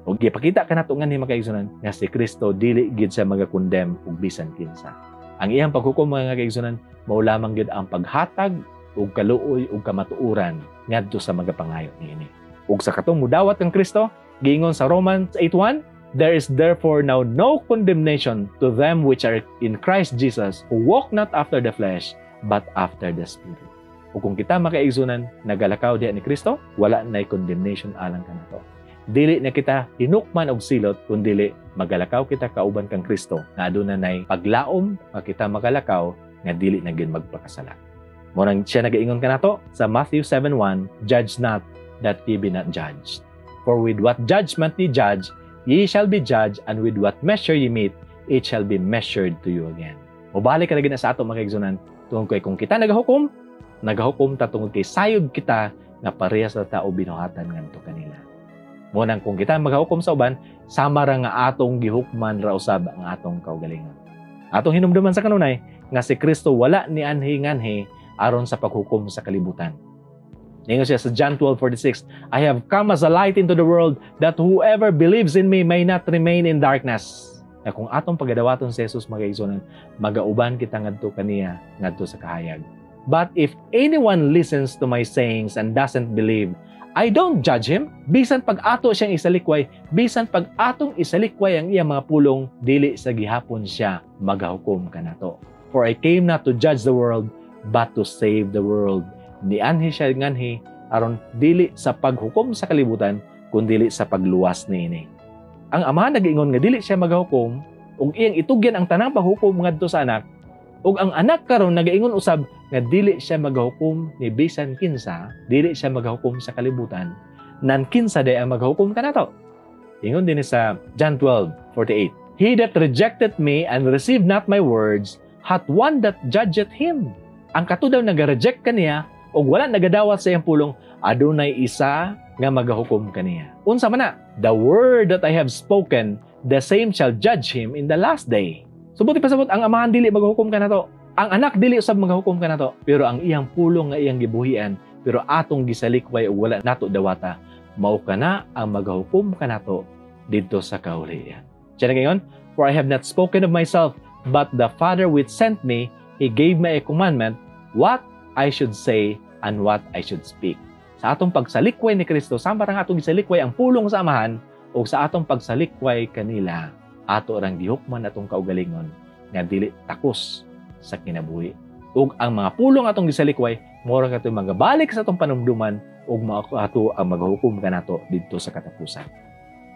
O gipakita ka nato nganhi mga kaigsunan nga si Kristo dili gid siya maga-condemn ug bisan kinsa. Ang iyang paghukom mga kaigsunan mao lamang gid ang paghatag ug kaluoy ug kamatuoran ngadto sa magapangayo niini. Ug sa katong mudawat kang Kristo, giingon sa Romans 8:1, there is therefore now no condemnation to them which are in Christ Jesus, who walk not after the flesh, but after the Spirit. O kung kita makaigsunan, nagalakaw diha ni Kristo, wala na'y condemnation alang kanato. Dili na kita hinukman og silot, kundili magalakaw kita kauban kang Kristo, nga aduna nay paglaom nga kita magalakaw nga dili na gyud magpakasala. Murang siya nagaingon kanato sa Matthew 7:1, judge not that ye be not judged. For with what judgment ye judge, ye shall be judged, and with what measure ye meet, it shall be measured to you again. Mubalik ka na gina sa ato mga kaigsunan, tungkol kay kung kita nagahukom ta tungod kay sayod kita nga parehas sa tao binuhatan ngadto kanila. Munang kung kita maghukom sa uban, sama ra nga atong gihukman ra usab ang atong kaugalingon. Atong hinumduman sa kanunay nga si Kristo wala ni anhi-nganhi aron sa paghukom sa kalibutan. Ningon siya sa John 12:46, I have come as a light into the world, that whoever believes in me may not remain in darkness. Na kung atong pagadawaton sa Jesus mga kaigsunan, magauban kita ngadto kaniya ngadto sa kahayag. But if anyone listens to my sayings and doesn't believe, I don't judge him. Bisan pag ato siyang isalikway, bisan pag atong isalikway ang iyang mga pulong, dili sa gihapon siya magahukom kanato. For I came not to judge the world, but to save the world. Nianhi siya nganhi aron dili sa paghukom sa kalibutan, kundi sa pagluwas niini. Ang ama nag-ingon nga dili siya magahukom ug iyang itugyan ang tanang paghukom ngadto sa anak, ug ang anak karon nag-ingon usab nga dili siya magahukom ni bisan kinsa, dili siya magahukom sa kalibutan, nan kinsa day ang magahukom kanato. Ingon din sa John 12:48, he that rejected me and received not my words hath one that judgeth him. Ang kato daw nag-reject kaniya ug wala nagadawat sa iyang pulong, adunay isa nga magahukom kaniya. Unsa man na? The word that I have spoken, the same shall judge him in the last day. Subuti pasabot ang amahan dili magahukom kanato. Ang anak dili usab magahukom kanato, pero ang iyang pulong nga iyang gibuhian, pero atong gisalikway ug wala nato dawata, mao kana ang magahukom kanato didto sa kaulian. Siya ngayon, for I have not spoken of myself, but the Father which sent me, he gave me a commandment, what I should say and what I should speak. Sa atong pagsalikway ni Kristo, sama ra nga atong gisalikway ang pulong sa amahan, o sa atong pagsalikway kanila, ato rang gihukman atong kaugalingon nga dili takos sa kinabuhi. Ug ang mga pulong atong gisalikway, mora nga atong magabalik sa atong panumduman ug ato ang maghukom kanato didto sa katapusan.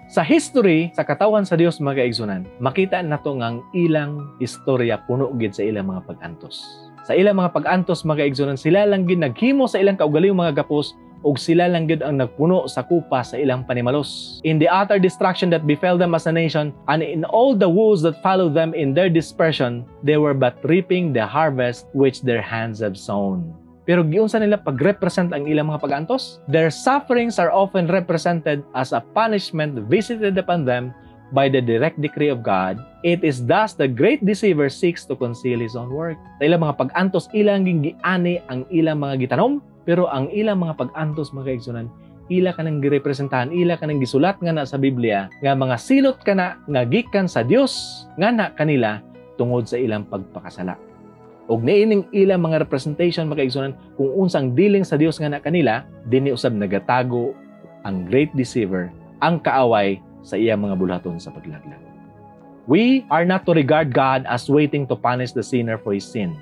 Sa history sa katawan sa Dios mga kaigsunan, makita nato nga ang ilang istorya puno gid sa ilang mga pag-antos. Sa ilang mga pag-antos mga kaigsunan, sila lang gid naghimo sa ilang kaugalingong mga gapos ug sila lang gid ang nagpuno sa kupa sa ilang panimalos. In the utter destruction that befell them as a nation, and in all the woes that followed them in their dispersion, they were but reaping the harvest which their hands have sown. Pero giunsa nila pag-represent ang ilang mga pag-antos? Their sufferings are often represented as a punishment visited upon them by the direct decree of God. It is thus the great deceiver seeks to conceal his own work. Sa ilang mga pag-antos, ilang giani ang ilang mga gitanom, pero ang ilang mga pag-antos mga kaigsunan, ila ka nang girepresentahan, ila ka nang gisulat nga na sa Biblia, nga mga silot ka na nga gikan sa Dios nga na kanila tungod sa ilang pagpakasala. Og niining ilang mga representation mga kaigsunan kung unsang dealing sa Dios nga na kanila, dinhi usab nagatago ang great deceiver, ang kaaway sa iyang mga bulaton sa paglaglag. We are not to regard God as waiting to punish the sinner for his sin.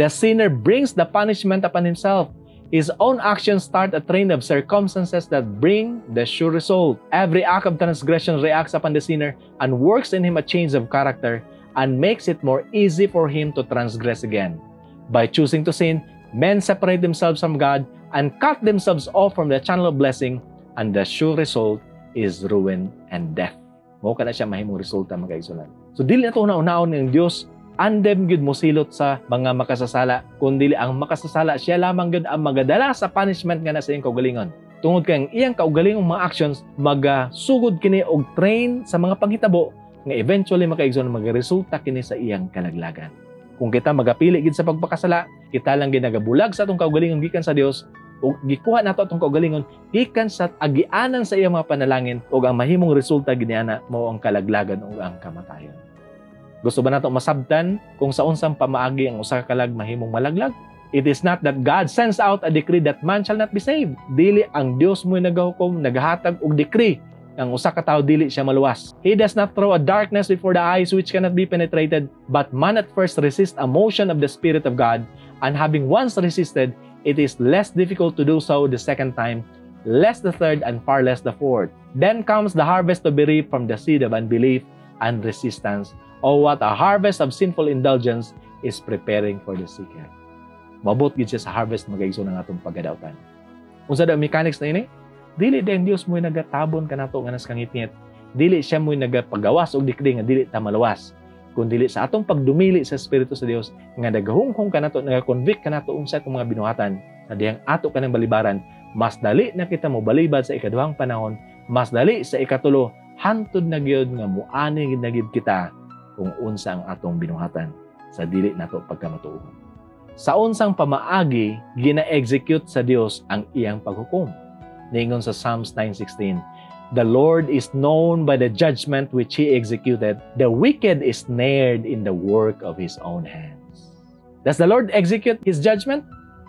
The sinner brings the punishment upon himself. His own actions start a train of circumstances that bring the sure result. Every act of transgression reacts upon the sinner and works in him a change of character and makes it more easy for him to transgress again. By choosing to sin, men separate themselves from God and cut themselves off from the channel of blessing, and the sure result is ruin and death. Mao kana siya mahimong resulta mga kaigsunan. So dili na to una-unaon ng Dios andem gyud mosilot sa mga makasasala, kundi ang makasasala siya lamang gyud ang magadala sa punishment nga na sa iyang kaugalingon. Tungod kay ang iyang kaugalingong mga actions magasugod kini og train sa mga panghitabo nga eventually makaigsunan magaresulta kini sa iyang kalaglagan. Kung kita magapili gid sa pagpakasala, kita lang gid nagabulag sa atong kaugalingon gikan sa Dios, ug gikuha nato atong kaugalingon gikan sa agianan sa iyang mga panalangin ug ang mahimong resulta giniana mao ang kalaglagan ug ang kamatayon. Gusto ba nato masabtan kung sa unsang pamaagi ang usa ka kalag mahimong malaglag? It is not that God sends out a decree that man shall not be saved. Dili ang Dios mo'y nagahukom, nagahatag og decree ang usa ka tawo dili siya maluwas. He does not throw a darkness before the eyes which cannot be penetrated, but man at first resists a motion of the Spirit of God, and having once resisted, it is less difficult to do so the second time, less the third, and far less the fourth. Then comes the harvest to be reaped from the seed of unbelief and resistance. Oh, what a harvest of sinful indulgence is preparing for the seeker. Mabot gid siya sa harvest magaigsoon ng atong pagkadautan. Unsa daw mechanics na ini? Dili din Dios mo'y nagatabon kanato nga nas kangitngit. Dili siya mo'y nagapagawas og dikdi nga dili ta maluwas. Kundi sa atong pagdumili sa Espiritu sa Dios nga nagahunghong kanato, nagakonvict kanato unsa itong mga binuhatan sa diyang ato kanang balibaran, mas dali na kita mo balibad sa ikaduhang panahon, mas dali sa ikatulo hantod na gyud nga muani gid na gyud kita kung unsa ang atong binuhatan sa dili nato pagkamatuo. Sa unsang pamaagi gina-execute sa Dios ang iyang paghukom. Ningon sa Psalms 9:16, the Lord is known by the judgment which He executed. The wicked is snared in the work of His own hands. Does the Lord execute His judgment?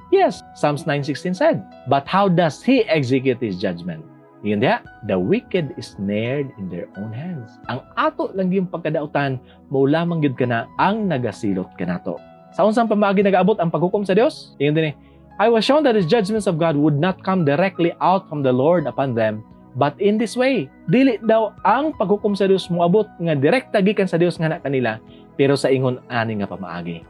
Yes, Psalms 9:16 said. But how does He execute His judgment? Yun diya, the wicked is snared in their own hands. Ang ato lang yung pagkadautan, mao lamang gyud kana ang nagasilot kanato. Sa unsang pamaagi nagaabot ang paghukom sa Dios? Yun din I was shown that the judgments of God would not come directly out from the Lord upon them, but in this way, dili daw ang paghukom sa Dios moabot nga direkta gikan sa Dios nga na kanila, pero sa ingon ani nga pamaagi.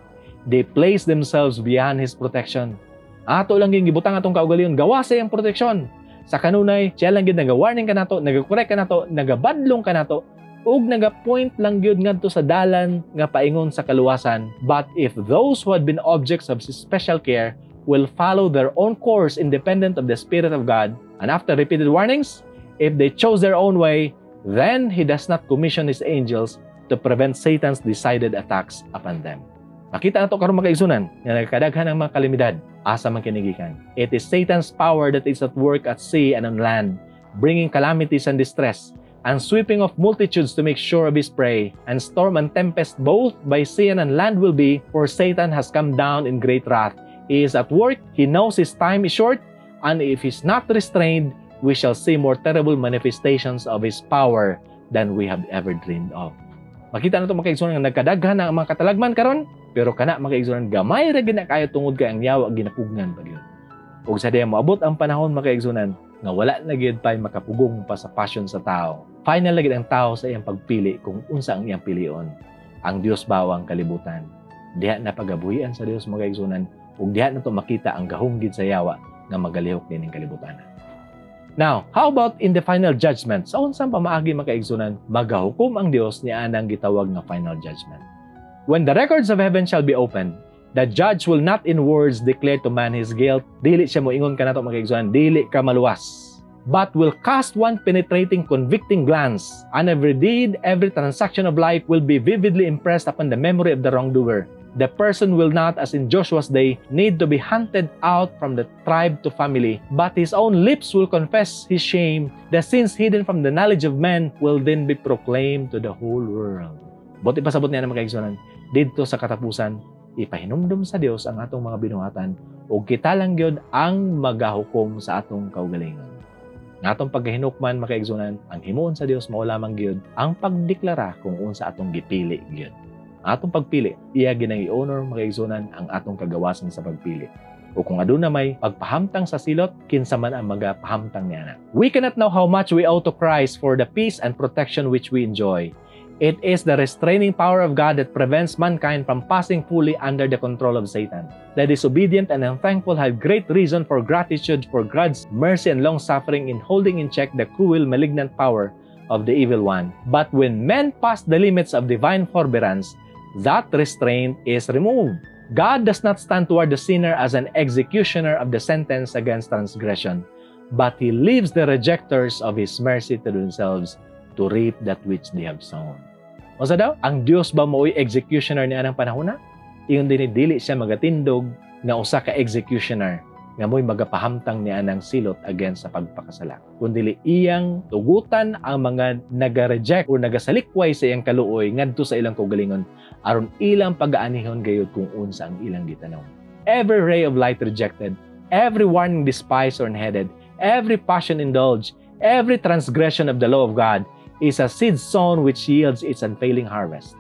They place themselves beyond His protection. Ato lang yung gibutang atong kaugalingon, gawa sa iyang proteksyon. Sa kanunay, siya lang gyud naga-warning kanato, naga-correct kanato, naga-badlong kanato, ug naga-point lang gyud ngadto sa dalan nga paingon sa kaluwasan. But if those who had been objects of His special care will follow their own course independent of the Spirit of God, and after repeated warnings, if they chose their own way, then He does not commission His angels to prevent Satan's decided attacks upon them. Makita nato karon mga kaigsunan nga nagkadaghan ang mga kalamidad asa man kinigikan. It is Satan's power that is at work at sea and on land, bringing calamities and distress, and sweeping off multitudes to make sure of his prey, and storm and tempest both by sea and on land will be, for Satan has come down in great wrath. He is at work, he knows his time is short, and if he's not restrained, we shall see more terrible manifestations of his power than we have ever dreamed of. Makita na ito mga kaigsunan nga nagkadaghan na ang mga katalagman karon, pero kana mga kaigsunan gamay ra gid na kayo tungod kay ang yawa ginapugnan pa gyud. Ug sa diya moabot ang panahon mga kaigsunan nga wala na gyud pay makapugong pa sa passion sa tao. Final na gyud ang tao sa iyang pagpili kung unsa ang iyang pilion. Ang Dios bawang kalibutan. Diha na pagabuhian sa Dios mga kaigsunan ug diha na to makita ang gahom gid sa yawa nga magalihok dining kalibutan. Now, how about in the final judgment? Sa unsang pamaagi mga kaigsunan, magahukom ang Dios ni anang gitawag nga final judgment. When the records of heaven shall be opened, the judge will not in words declare to man his guilt. Dili siya mo ingon kanato mga kaigsunan, dili ka maluwas. But will cast one penetrating, convicting glance, and every deed, every transaction of life will be vividly impressed upon the memory of the wrongdoer. The person will not, as in Joshua's day, need to be hunted out from the tribe to family, but his own lips will confess his shame. The sins hidden from the knowledge of men will then be proclaimed to the whole world. Buti pasabot niya na mga kaigsunan, dito sa katapusan, ipahinumdum sa Dios ang atong mga binuhatan o kita lang gyud ang magahukom sa atong kaugalingon. Ng atong pagkahinukman mga kaigsunan, ang himuon sa Dios mao lamang gyud ang pagdeklara kung unsa atong gipili gyud. Atong pagpili, iya ginang i-honor mga kaigsunan ang atong kagawasan sa pagpili. O kung aduna may pagpahamtang sa silot, kinsa man ang magapahamtang niana. We cannot know how much we owe to Christ for the peace and protection which we enjoy. It is the restraining power of God that prevents mankind from passing fully under the control of Satan. The disobedient and unthankful have great reason for gratitude for God's mercy and long-suffering in holding in check the cruel, malignant power of the evil one. But when men pass the limits of divine forbearance, that restraint is removed. God does not stand toward the sinner as an executioner of the sentence against transgression, but He leaves the rejectors of His mercy to themselves to reap that which they have sown. O sa daw, ang Dios ba mo'y executioner ni anang panahon na? Iyon din dili siya magatindog nga usa ka executioner. nga mo'y magapahamtang niya ng silot against sa pagpakasala. Kundi iyang tugutan ang mga naga-reject o nagasalikway sa iyang kaluoy ngadto sa ilang kaugalingon aron ilang pag-aanihon gayud kung unsa ang ilang gitanaw. Every ray of light rejected, every warning despised or unheeded, every passion indulged, every transgression of the law of God is a seed sown which yields its unfailing harvest.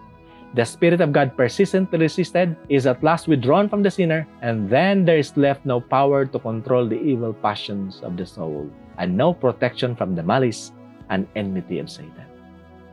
The Spirit of God persistently resisted, is at last withdrawn from the sinner, and then there is left no power to control the evil passions of the soul, and no protection from the malice and enmity of Satan.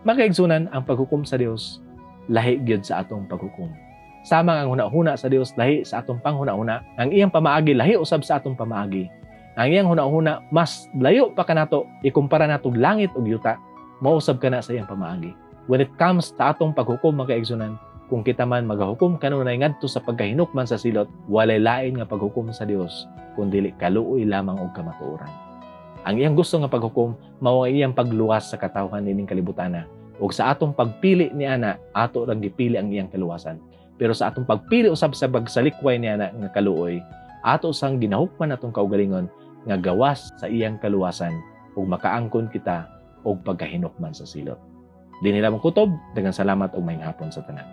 Makaigsunan, ang paghukom sa Dios, lahi gyud sa atong paghukom. Sama ang huna-huna sa Dios, lahi sa atong panghuna-huna. Ang iyang pamaagi, lahi usab sa atong pamaagi. Ang iyang huna-huna, mas layo pa kanato, ikumpara nato langit ug yuta, mausab ka na sa iyang pamaagi. When it comes sa atong paghukom mga kaigsunan, kung kita man magahukom kanunay ngadto sa pagkahinukman sa silot, walay lain nga paghukom sa Dios, kundi kaluoy lamang og kamatuoran. Ang iyang gusto nga paghukom mao ang iyang pagluwas sa katawhan nining kalibutana, ug sa atong pagpili ni ana, ato lang gipili ang iyang kaluwasan. Pero sa atong pagpili usab sa pagsalikway ni ana nga kaluoy, ato sang ginahukman atong kaugalingon nga gawas sa iyang kaluwasan ug makaangkon kita og pagkahinukman sa silot. Di nila mong kutob, daghang salamat ug maayong hapon sa tanan.